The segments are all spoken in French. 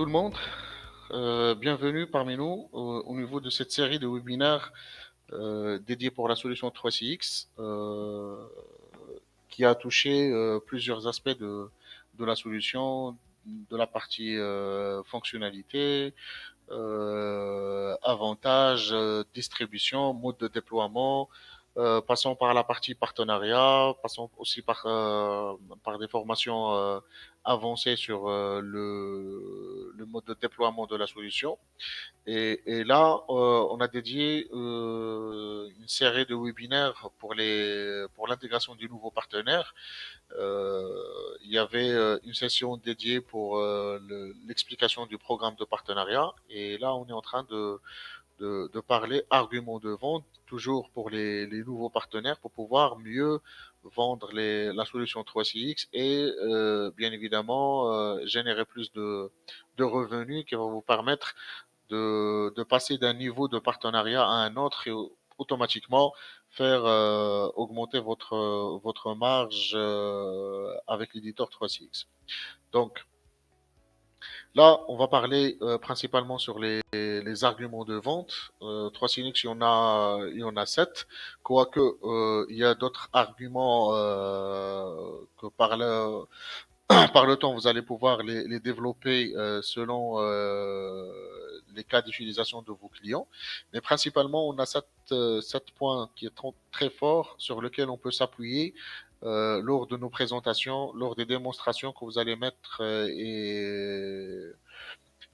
le monde. Bienvenue parmi nous au niveau de cette série de webinaires dédiés pour la solution 3CX qui a touché plusieurs aspects de la solution, de la partie fonctionnalité, avantages, distribution, mode de déploiement, passons par la partie partenariat, passons aussi par des formations avancées sur le mode de déploiement de la solution. Et là, on a dédié une série de webinaires pour l'intégration du nouveau partenaire. Il y avait une session dédiée pour l'explication du programme de partenariat. Et là, on est en train de parler arguments de vente, toujours pour les nouveaux partenaires, pour pouvoir mieux vendre la solution 3CX et bien évidemment générer plus de revenus qui vont vous permettre de passer d'un niveau de partenariat à un autre et automatiquement faire augmenter votre marge avec l'éditeur 3CX. Donc là, on va parler principalement sur les arguments de vente. 3CX, il y en a 7, quoique il y a d'autres arguments que par le temps, vous allez pouvoir les développer selon les cas d'utilisation de vos clients. Mais principalement, on a sept points qui est très fort sur lesquels on peut s'appuyer lors de nos présentations, lors des démonstrations que vous allez mettre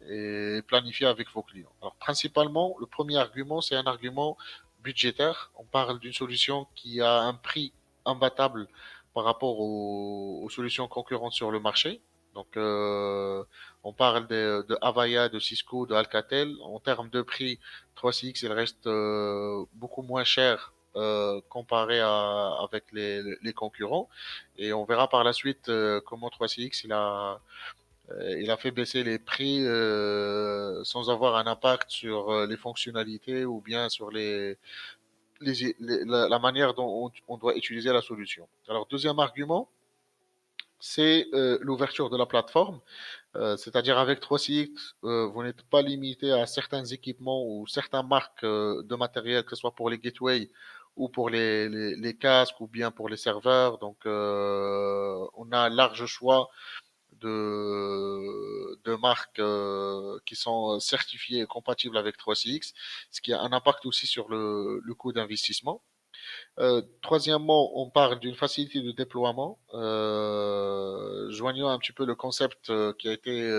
et planifier avec vos clients. Alors, principalement, le premier argument, c'est un argument budgétaire. On parle d'une solution qui a un prix imbattable par rapport aux solutions concurrentes sur le marché. Donc, on parle de Avaya, de Cisco, de Alcatel. En termes de prix, 3CX, il reste beaucoup moins cher comparé avec les concurrents. Et on verra par la suite comment 3CX il a fait baisser les prix sans avoir un impact sur les fonctionnalités ou bien sur la manière dont on doit utiliser la solution. Alors, deuxième argument, c'est l'ouverture de la plateforme. C'est-à-dire avec 3CX, vous n'êtes pas limité à certains équipements ou certaines marques de matériel, que ce soit pour les gateways ou pour les casques ou bien pour les serveurs. Donc, on a un large choix de marques qui sont certifiées et compatibles avec 3CX, ce qui a un impact aussi sur le coût d'investissement. Troisièmement, on parle d'une facilité de déploiement, joignant un petit peu le concept qui a été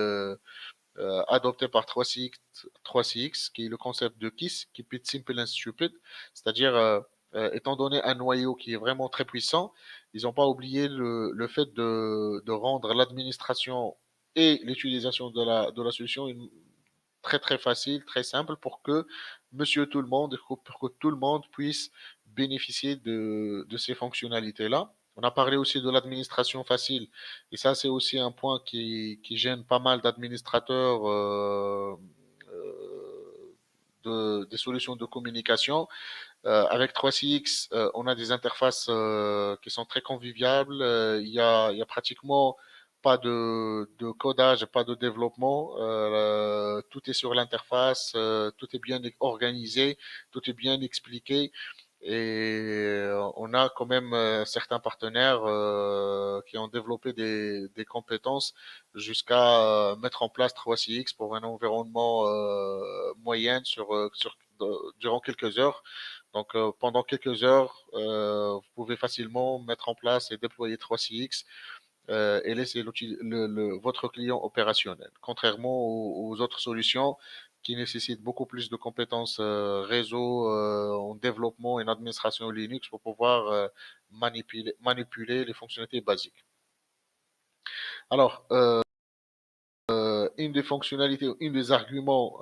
adopté par 3CX, qui est le concept de KISS, Keep It Simple and Stupid, c'est-à-dire étant donné un noyau qui est vraiment très puissant, ils n'ont pas oublié le fait de rendre l'administration et l'utilisation de la solution très très facile, très simple pour que monsieur tout le monde, pour que tout le monde puisse bénéficier de ces fonctionnalités-là. On a parlé aussi de l'administration facile. Et ça, c'est aussi un point qui gêne pas mal d'administrateurs des solutions de communication. Avec 3CX, on a des interfaces qui sont très conviviables. Il y a pratiquement pas de codage, pas de développement. Tout est sur l'interface, tout est bien organisé, tout est bien expliqué. Et on a quand même certains partenaires qui ont développé des compétences jusqu'à mettre en place 3CX pour un environnement moyen durant quelques heures. Donc, pendant quelques heures, vous pouvez facilement mettre en place et déployer 3CX et laisser votre client opérationnel. Contrairement aux autres solutions qui nécessitent beaucoup plus de compétences réseau en développement et en administration Linux pour pouvoir manipuler les fonctionnalités basiques. Alors, une des fonctionnalités, une des arguments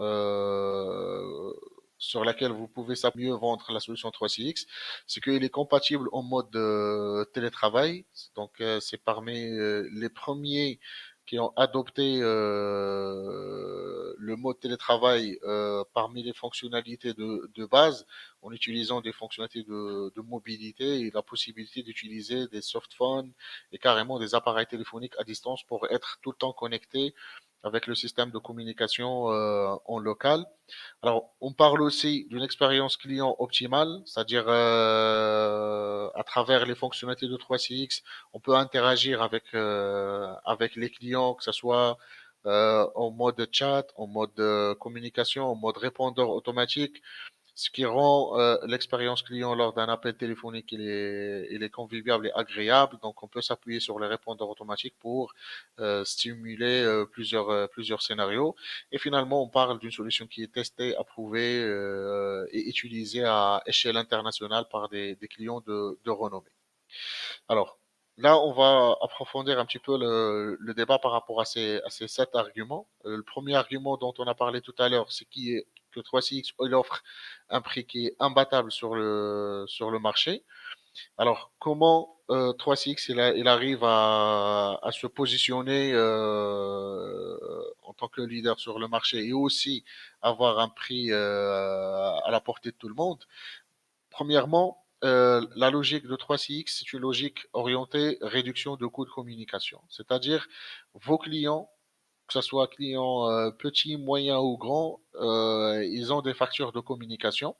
sur laquelle vous pouvez mieux vendre la solution 3CX, c'est qu'il est compatible en mode télétravail. Donc, c'est parmi les premiers qui ont adopté le mode télétravail parmi les fonctionnalités de base, en utilisant des fonctionnalités de mobilité et la possibilité d'utiliser des softphones et carrément des appareils téléphoniques à distance pour être tout le temps connecté avec le système de communication en local. Alors, on parle aussi d'une expérience client optimale, c'est-à-dire à travers les fonctionnalités de 3CX, on peut interagir avec les clients, que ce soit en mode chat, en mode communication, en mode répondeur automatique, ce qui rend l'expérience client lors d'un appel téléphonique il est convivial et agréable. Donc, on peut s'appuyer sur les répondeurs automatiques pour stimuler plusieurs scénarios. Et finalement, on parle d'une solution qui est testée, approuvée et utilisée à échelle internationale par des clients de renommée. Alors, là, on va approfondir un petit peu le débat par rapport à ces 7 arguments. Le premier argument dont on a parlé tout à l'heure, c'est que 3CX il offre un prix qui est imbattable sur le marché. Alors, comment 3CX il arrive à se positionner en tant que leader sur le marché et aussi avoir un prix à la portée de tout le monde? Premièrement, la logique de 3CX, c'est une logique orientée réduction de coûts de communication. C'est-à-dire, vos clients, que ce soit clients petits, moyens ou grands, ils ont des factures de communication.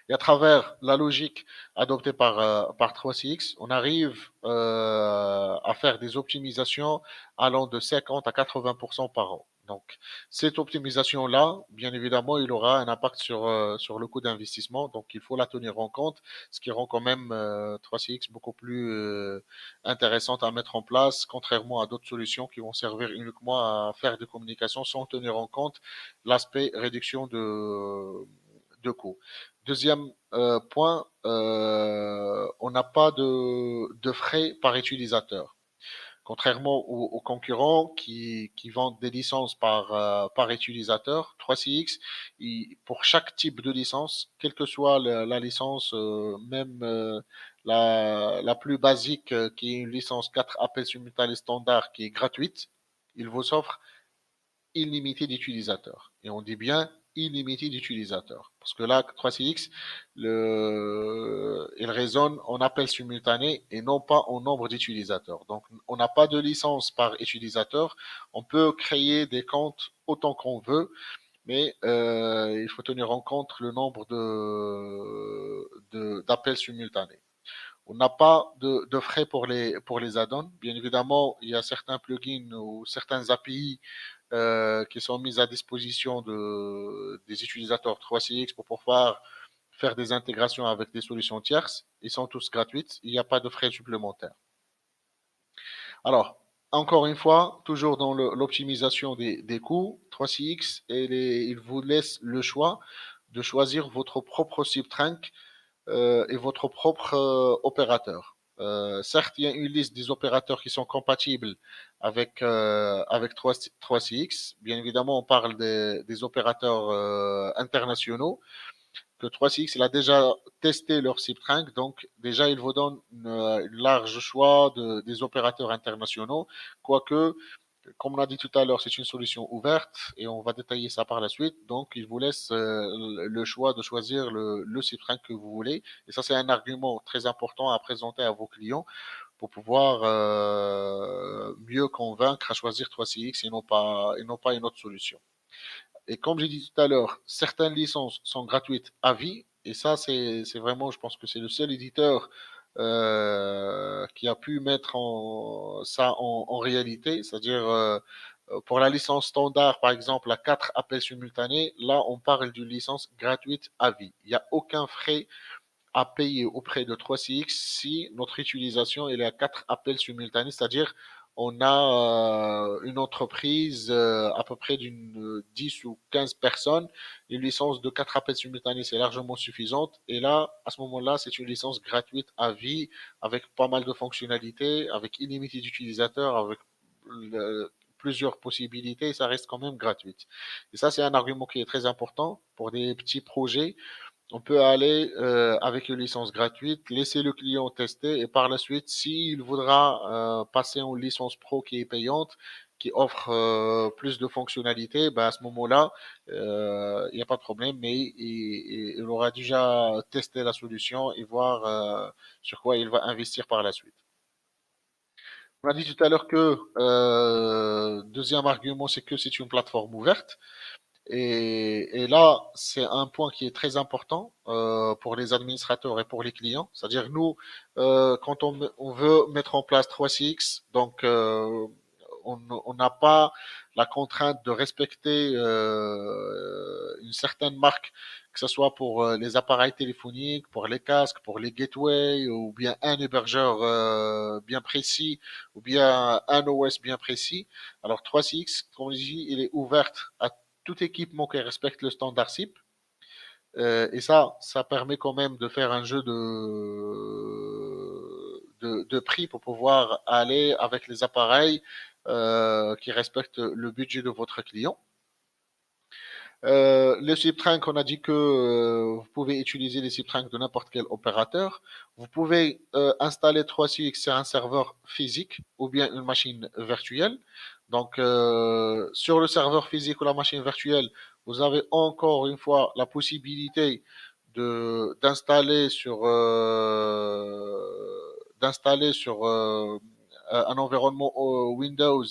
Et à travers la logique adoptée par 3CX, on arrive à faire des optimisations allant de 50 à 80% par an. Donc, cette optimisation-là, bien évidemment, il aura un impact sur le coût d'investissement. Donc, il faut la tenir en compte, ce qui rend quand même 3CX beaucoup plus intéressante à mettre en place, contrairement à d'autres solutions qui vont servir uniquement à faire des communications sans tenir en compte l'aspect réduction de coûts. Deuxième point, on n'a pas de frais par utilisateur. Contrairement aux concurrents qui vendent des licences par utilisateur, 3CX, pour chaque type de licence, quelle que soit la licence, même la plus basique, qui est une licence 4 appels simultanés standard, qui est gratuite, il vous offre illimité d'utilisateurs. Et on dit bien illimité d'utilisateurs. Parce que là, 3CX, il résonne en appel simultané et non pas en nombre d'utilisateurs. Donc, on n'a pas de licence par utilisateur. On peut créer des comptes autant qu'on veut, mais il faut tenir en compte le nombre d'appels simultanés. On n'a pas de frais pour les add-ons. Bien évidemment, il y a certains plugins ou certains API qui sont mises à disposition des utilisateurs 3CX pour pouvoir faire des intégrations avec des solutions tierces. Ils sont tous gratuits. Il n'y a pas de frais supplémentaires. Alors, encore une fois, toujours dans l'optimisation des coûts, 3CX, il vous laisse le choix de choisir votre propre SIP trunk et votre propre opérateur. Certes, il y a une liste des opérateurs qui sont compatibles avec 3CX. Bien évidemment, on parle des opérateurs internationaux que 3CX il a déjà testé leur SIP-Trunk, donc déjà il vous donne une large choix des opérateurs internationaux, quoique comme on a dit tout à l'heure, c'est une solution ouverte et on va détailler ça par la suite. Donc, il vous laisse le choix de choisir le citrin que vous voulez. Et ça, c'est un argument très important à présenter à vos clients pour pouvoir mieux convaincre à choisir 3CX et non pas une autre solution. Et comme j'ai dit tout à l'heure, certaines licences sont gratuites à vie. Et ça, c'est vraiment, je pense que c'est le seul éditeur qui a pu mettre ça en réalité. C'est-à-dire, pour la licence standard, par exemple, à 4 appels simultanés, là, on parle d'une licence gratuite à vie. Il n'y a aucun frais à payer auprès de 3CX si notre utilisation est à 4 appels simultanés, c'est-à-dire on a une entreprise à peu près d'une 10 ou 15 personnes, une licence de 4 appels simultanés, c'est largement suffisante. Et là, à ce moment-là, c'est une licence gratuite à vie, avec pas mal de fonctionnalités, avec illimité d'utilisateurs, avec plusieurs possibilités, et ça reste quand même gratuite. Et ça, c'est un argument qui est très important pour des petits projets. On peut aller avec une licence gratuite, laisser le client tester et par la suite, s'il voudra passer en licence pro qui est payante, qui offre plus de fonctionnalités, ben à ce moment-là, il n'y a pas de problème, mais il aura déjà testé la solution et voir sur quoi il va investir par la suite. On a dit tout à l'heure que, deuxième argument, c'est que c'est une plateforme ouverte. Et là, c'est un point qui est très important pour les administrateurs et pour les clients. C'est-à-dire nous, quand on veut mettre en place 3CX, donc on n'a pas la contrainte de respecter une certaine marque, que ce soit pour les appareils téléphoniques, pour les casques, pour les gateways, ou bien un hébergeur bien précis, ou bien un OS bien précis. Alors 3CX, comme je dis, il est ouverte à tout équipement qui respecte le standard SIP. Et ça permet quand même de faire un jeu de prix pour pouvoir aller avec les appareils qui respectent le budget de votre client. Les SIP-trunks, on a dit que vous pouvez utiliser les SIP-trunks de n'importe quel opérateur. Vous pouvez installer 3CX sur un serveur physique ou bien une machine virtuelle. Donc, sur le serveur physique ou la machine virtuelle, vous avez encore une fois la possibilité d'installer sur un environnement Windows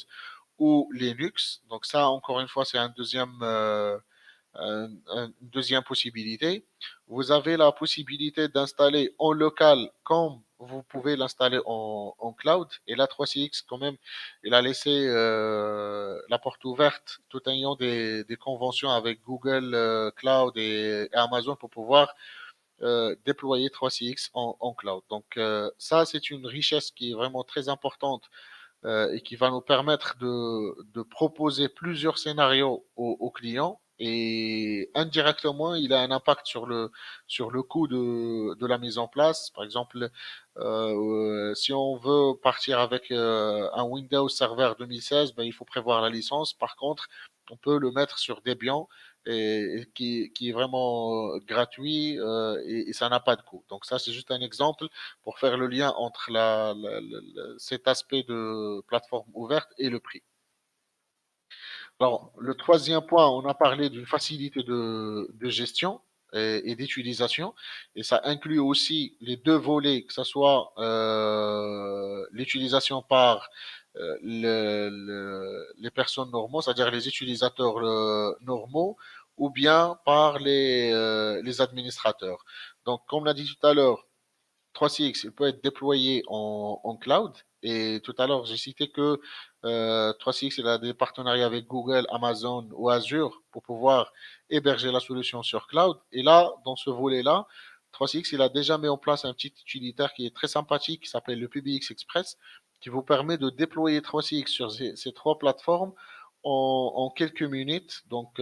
ou Linux. Donc ça, encore une fois, c'est une deuxième possibilité. Vous avez la possibilité d'installer en local comme vous pouvez l'installer en cloud. Et la 3CX, quand même, il a laissé la porte ouverte tout en ayant des conventions avec Google Cloud et Amazon pour pouvoir déployer 3CX en cloud. Donc ça, c'est une richesse qui est vraiment très importante et qui va nous permettre de proposer plusieurs scénarios aux clients. Et indirectement, il a un impact sur le coût de la mise en place. Par exemple, si on veut partir avec un Windows Server 2016, ben, il faut prévoir la licence. Par contre, on peut le mettre sur Debian et qui est vraiment gratuit et ça n'a pas de coût. Donc ça, c'est juste un exemple pour faire le lien entre cet aspect de plateforme ouverte et le prix. Alors, le troisième point, on a parlé d'une facilité de gestion et d'utilisation, et ça inclut aussi les deux volets, que ce soit l'utilisation par les personnes normaux, c'est-à-dire les utilisateurs normaux, ou bien par les administrateurs. Donc, comme l'a dit tout à l'heure, 3CX, il peut être déployé en cloud. Et tout à l'heure, j'ai cité que 3CX, il a des partenariats avec Google, Amazon ou Azure pour pouvoir héberger la solution sur cloud. Et là, dans ce volet-là, 3CX, il a déjà mis en place un petit utilitaire qui est très sympathique, qui s'appelle le PBX Express, qui vous permet de déployer 3CX sur ces trois plateformes en quelques minutes. Donc,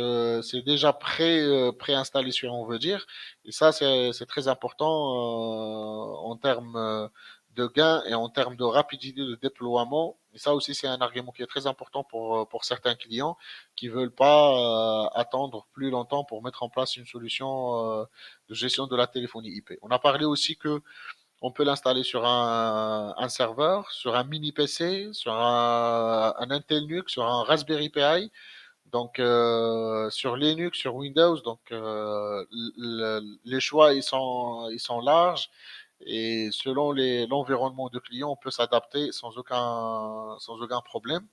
c'est déjà préinstallé, si on veut dire. Et ça, c'est très important en termes de gains et en termes de rapidité de déploiement. Et ça aussi, c'est un argument qui est très important pour certains clients qui veulent pas attendre plus longtemps pour mettre en place une solution de gestion de la téléphonie IP. On a parlé aussi que on peut l'installer sur un serveur, sur un mini PC, sur un Intel NUC, sur un Raspberry Pi. Donc sur Linux, sur Windows, donc les choix ils sont larges et selon l'environnement de client, on peut s'adapter sans aucun problème.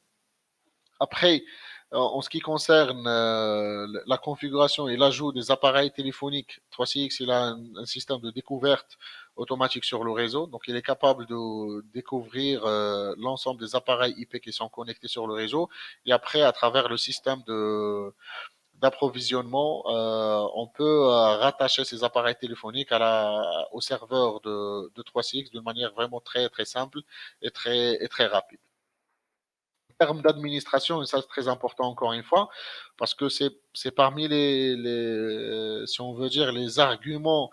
Après, en ce qui concerne la configuration et l'ajout des appareils téléphoniques, 3CX il a un système de découverte automatique sur le réseau, donc il est capable de découvrir l'ensemble des appareils IP qui sont connectés sur le réseau et après à travers le système d'approvisionnement, on peut rattacher ces appareils téléphoniques au serveur de 3CX d'une manière vraiment très très simple et très rapide. En termes d'administration, et ça c'est très important encore une fois, parce que c'est parmi si on veut dire, les arguments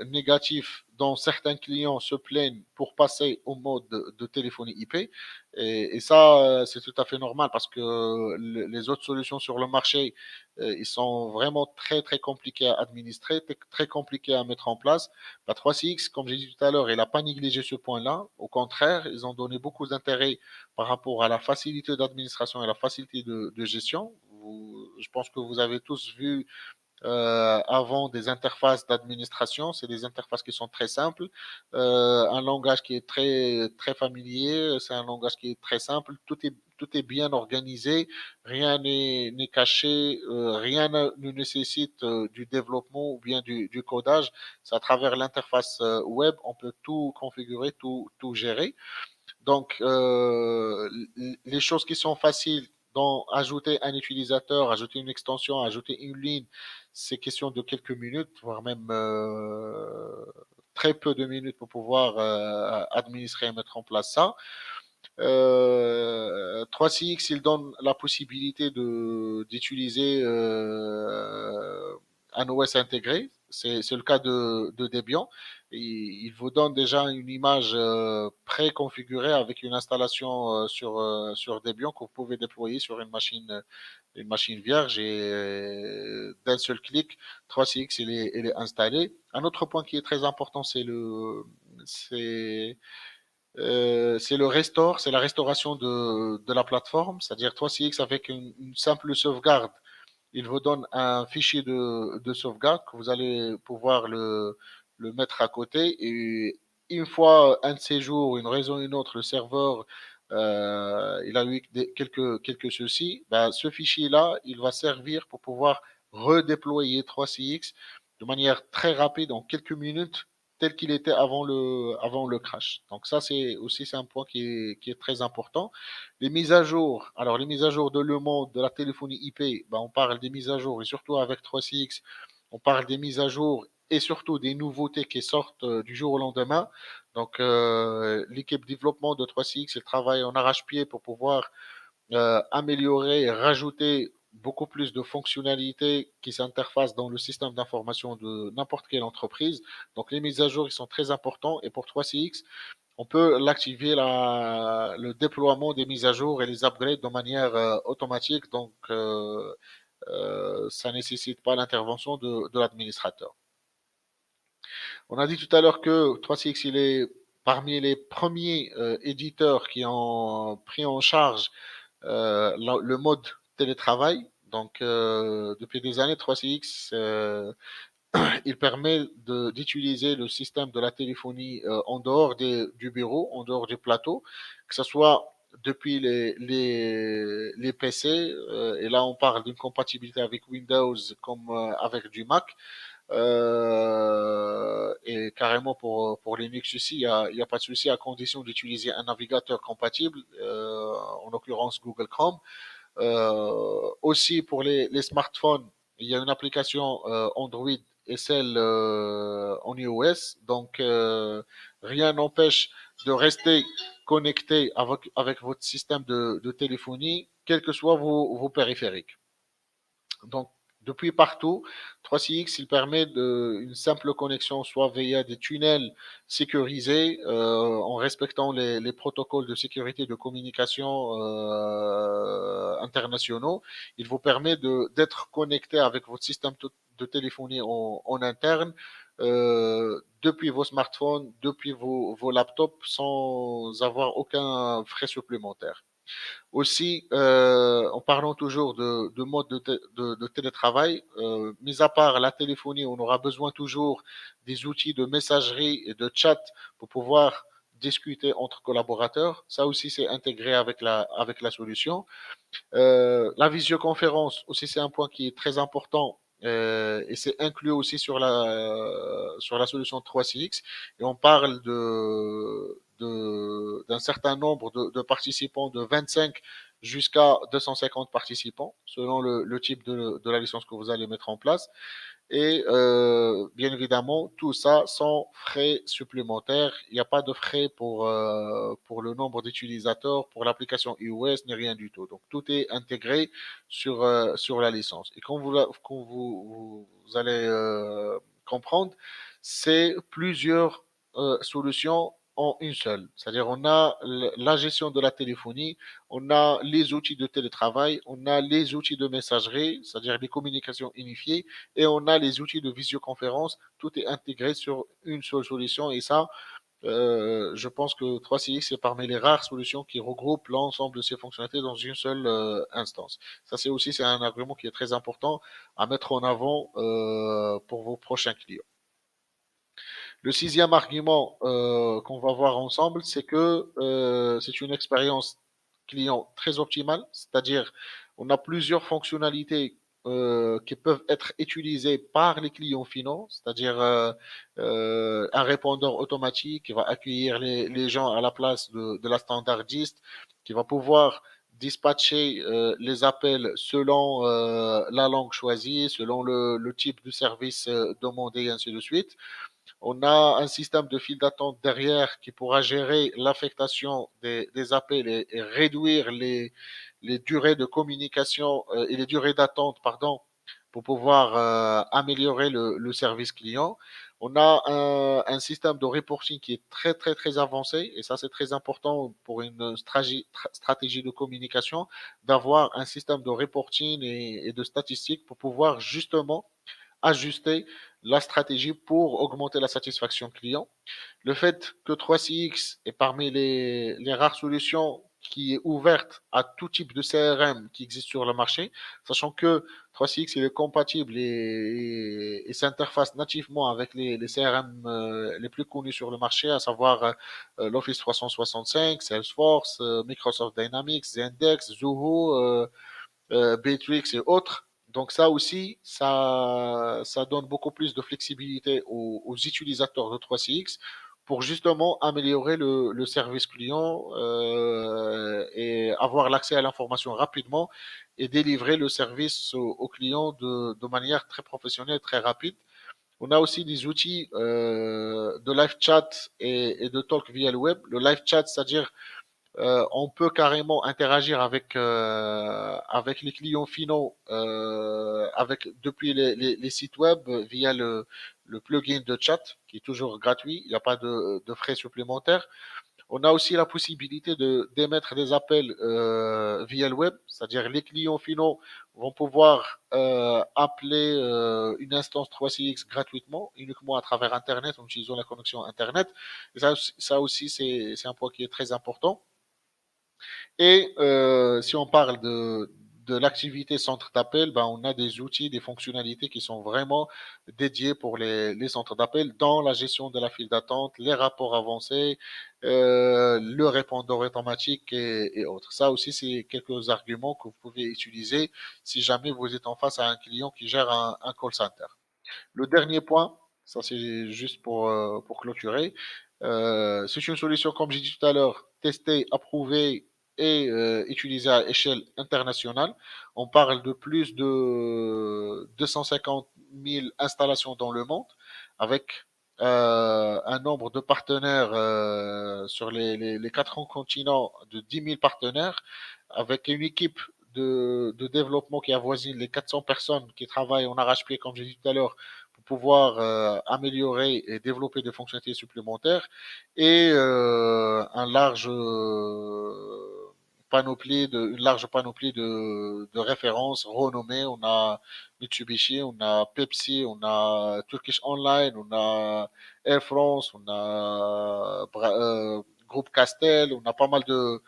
négatifs dont certains clients se plaignent pour passer au mode de téléphonie IP. Et ça, c'est tout à fait normal parce que les autres solutions sur le marché, ils sont vraiment très très compliqués à administrer, très compliqués à mettre en place. La 3CX, comme j'ai dit tout à l'heure, elle n'a pas négligé ce point-là. Au contraire, ils ont donné beaucoup d'intérêt par rapport à la facilité d'administration et la facilité de gestion. Je pense que vous avez tous vu avant des interfaces d'administration. C'est des interfaces qui sont très simples, un langage qui est très familier, c'est un langage qui est très simple, tout est bien organisé, rien n'est caché, rien ne nécessite du développement ou bien du codage. C'est à travers l'interface web, on peut tout configurer, tout gérer. Donc, les choses qui sont faciles, dans ajouter un utilisateur, ajouter une extension, ajouter une ligne, c'est question de quelques minutes, voire même très peu de minutes pour pouvoir administrer et mettre en place ça. 3CX, il donne la possibilité d'utiliser un OS intégré. C'est le cas de Debian. Il vous donne déjà une image préconfigurée avec une installation sur Debian que vous pouvez déployer sur une machine vierge et d'un seul clic, 3CX il est installé. Un autre point qui est très important, c'est le restore, c'est la restauration de la plateforme, c'est-à-dire 3CX avec une simple sauvegarde. Il vous donne un fichier de sauvegarde que vous allez pouvoir le mettre à côté et une fois un de ces jours, une raison ou une autre, le serveur il a eu quelques soucis, ben, ce fichier-là, il va servir pour pouvoir redéployer 3CX de manière très rapide en quelques minutes tel qu'il était avant le crash. Donc ça, c'est un point qui est très important. Les mises à jour, alors les mises à jour de Le Monde, de la téléphonie IP, ben on parle des mises à jour et surtout avec 3CX, on parle des mises à jour et surtout des nouveautés qui sortent du jour au lendemain. Donc l'équipe développement de 3CX, elle travaille en arrache-pied pour pouvoir améliorer et rajouter beaucoup plus de fonctionnalités qui s'interfacent dans le système d'information de n'importe quelle entreprise. Donc les mises à jour, ils sont très importants et pour 3CX, on peut l'activer le déploiement des mises à jour et les upgrades de manière automatique. Donc ça ne nécessite pas l'intervention de l'administrateur. On a dit tout à l'heure que 3CX il est parmi les premiers éditeurs qui ont pris en charge le mode télétravail. Donc, depuis des années, 3CX, il permet d'utiliser le système de la téléphonie en dehors du bureau, en dehors du plateau, que ce soit depuis les PC, et là on parle d'une compatibilité avec Windows comme avec du Mac, et carrément pour Linux aussi, il y a pas de souci à condition d'utiliser un navigateur compatible, en l'occurrence Google Chrome. Aussi pour les smartphones, il y a une application Android et celle en iOS. Donc rien n'empêche de rester connecté avec votre système de téléphonie, quels que soient vos périphériques. Donc, depuis partout, 3CX, il permet une simple connexion, soit via des tunnels sécurisés, en respectant les protocoles de sécurité de communication internationaux. Il vous permet d'être connecté avec votre système de téléphonie en interne, depuis vos smartphones, depuis vos laptops, sans avoir aucun frais supplémentaire. Aussi, en parlant toujours de mode de télétravail, mis à part la téléphonie, on aura besoin toujours des outils de messagerie et de chat pour pouvoir discuter entre collaborateurs. Ça aussi, c'est intégré avec la solution. La visioconférence aussi, c'est un point qui est très important. Et c'est inclus aussi sur la solution 3CX. Et on parle d'un certain nombre de participants, de 25 jusqu'à 250 participants, selon le type de la licence que vous allez mettre en place. Et bien évidemment, tout ça sans frais supplémentaires. Il n'y a pas de frais pour le nombre d'utilisateurs, pour l'application iOS, ni rien du tout. Donc tout est intégré sur la licence. Et quand vous allez comprendre, c'est plusieurs solutions en une seule. C'est-à-dire on a la gestion de la téléphonie, on a les outils de télétravail, on a les outils de messagerie, c'est-à-dire les communications unifiées, et on a les outils de visioconférence. Tout est intégré sur une seule solution et ça, Je pense que 3CX est parmi les rares solutions qui regroupent l'ensemble de ces fonctionnalités dans une seule instance. Ça, c'est un argument qui est très important à mettre en avant pour vos prochains clients. Le sixième argument qu'on va voir ensemble, c'est que c'est une expérience client très optimale, c'est-à-dire on a plusieurs fonctionnalités qui peuvent être utilisées par les clients finaux, c'est-à-dire un répondeur automatique qui va accueillir les gens à la place de la standardiste, qui va pouvoir dispatcher les appels selon la langue choisie, selon le type de service demandé, et ainsi de suite. On a un système de file d'attente derrière qui pourra gérer l'affectation des appels et réduire les durées de communication et les durées d'attente, pardon, pour pouvoir améliorer le service client. On a un système de reporting qui est très très très avancé et ça c'est très important pour une stratégie de communication d'avoir un système de reporting et de statistiques pour pouvoir justement ajuster la stratégie pour augmenter la satisfaction client. Le fait que 3CX est parmi les rares solutions qui est ouverte à tout type de CRM qui existe sur le marché, sachant que 3CX il est compatible et s'interface nativement avec les CRM les plus connus sur le marché, à savoir l'Office 365, Salesforce, Microsoft Dynamics, Zendesk, Zoho, Bitrix et autres. Donc ça aussi, ça donne beaucoup plus de flexibilité aux utilisateurs de 3CX pour justement améliorer le service client et avoir l'accès à l'information rapidement et délivrer le service au client de manière très professionnelle, très rapide. On a aussi des outils de live chat et de talk via le web. Le live chat, c'est-à-dire on peut carrément interagir avec les clients finaux depuis les sites web via le plugin de chat qui est toujours gratuit, il n'y a pas de frais supplémentaires. On a aussi la possibilité d'émettre des appels via le web, c'est-à-dire les clients finaux vont pouvoir appeler une instance 3CX gratuitement, uniquement à travers Internet, en utilisant la connexion Internet. Et ça aussi, c'est un point qui est très important. Et si on parle de l'activité centre d'appel, ben, on a des outils, des fonctionnalités qui sont vraiment dédiées pour les centres d'appel dans la gestion de la file d'attente, les rapports avancés, le répondeur automatique et autres. Ça aussi, c'est quelques arguments que vous pouvez utiliser si jamais vous êtes en face à un client qui gère un call center. Le dernier point, ça c'est juste pour clôturer, c'est une solution, comme j'ai dit tout à l'heure, testée, approuvée et utilisée à échelle internationale. On parle de plus de 250 000 installations dans le monde, avec un nombre de partenaires sur les quatre continents de 10 000 partenaires, avec une équipe de développement qui avoisine les 400 personnes qui travaillent en arrache-pied, comme j'ai dit tout à l'heure, pour pouvoir améliorer et développer des fonctionnalités supplémentaires et une large panoplie de références renommées. On a Mitsubishi, on a Pepsi, on a Turkish Online, on a Air France, on a Groupe Castel, on a pas mal de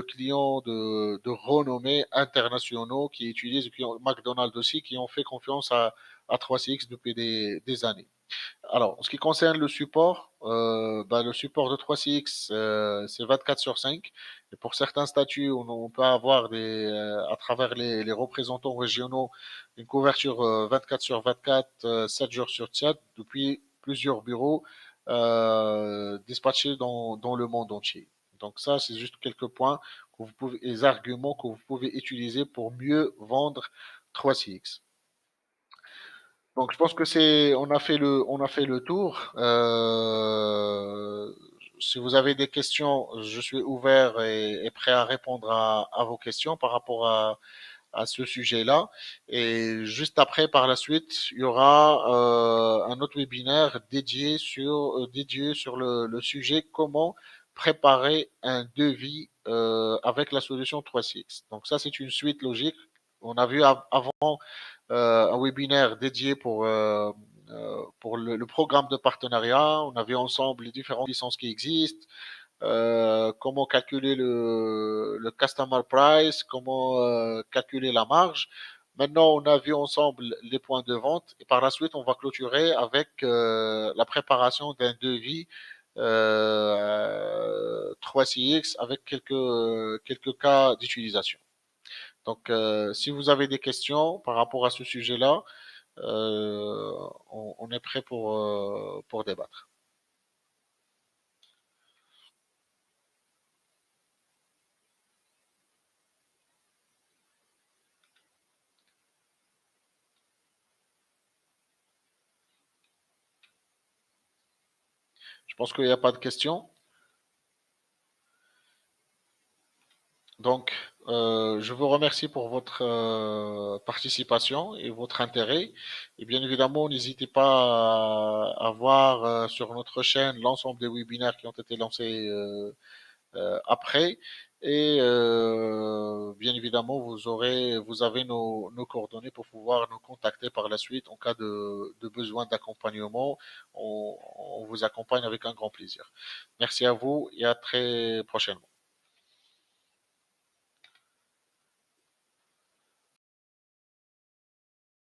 clients de renommée internationaux qui utilisent, McDonald's aussi, qui ont fait confiance à 3CX depuis des années. Alors, en ce qui concerne le support, le support de 3CX, c'est 24 sur 5. Et pour certains statuts, on peut avoir à travers les représentants régionaux une couverture 24 sur 24, 7 jours sur 7, depuis plusieurs bureaux dispatchés dans le monde entier. Donc ça, c'est juste quelques points les arguments que vous pouvez utiliser pour mieux vendre 3CX. Donc je pense que on a fait le tour. Si vous avez des questions, je suis ouvert et prêt à répondre à vos questions par rapport à ce sujet-là. Et juste après, par la suite, il y aura un autre webinaire dédié sur le sujet comment préparer un devis avec la solution 3CX. Donc ça, c'est une suite logique. On a vu avant un webinaire dédié pour le programme de partenariat. On a vu ensemble les différentes licences qui existent, comment calculer le customer price, comment calculer la marge. Maintenant, on a vu ensemble les points de vente et par la suite, on va clôturer avec la préparation d'un devis 3CX avec quelques cas d'utilisation. Donc, si vous avez des questions par rapport à ce sujet-là, on est prêt pour débattre. Je pense qu'il n'y a pas de questions. Donc, je vous remercie pour votre participation et votre intérêt. Et bien évidemment, n'hésitez pas à voir sur notre chaîne l'ensemble des webinaires qui ont été lancés après. Et bien évidemment, vous avez nos coordonnées pour pouvoir nous contacter par la suite en cas de besoin d'accompagnement. On vous accompagne avec un grand plaisir. Merci à vous et à très prochainement.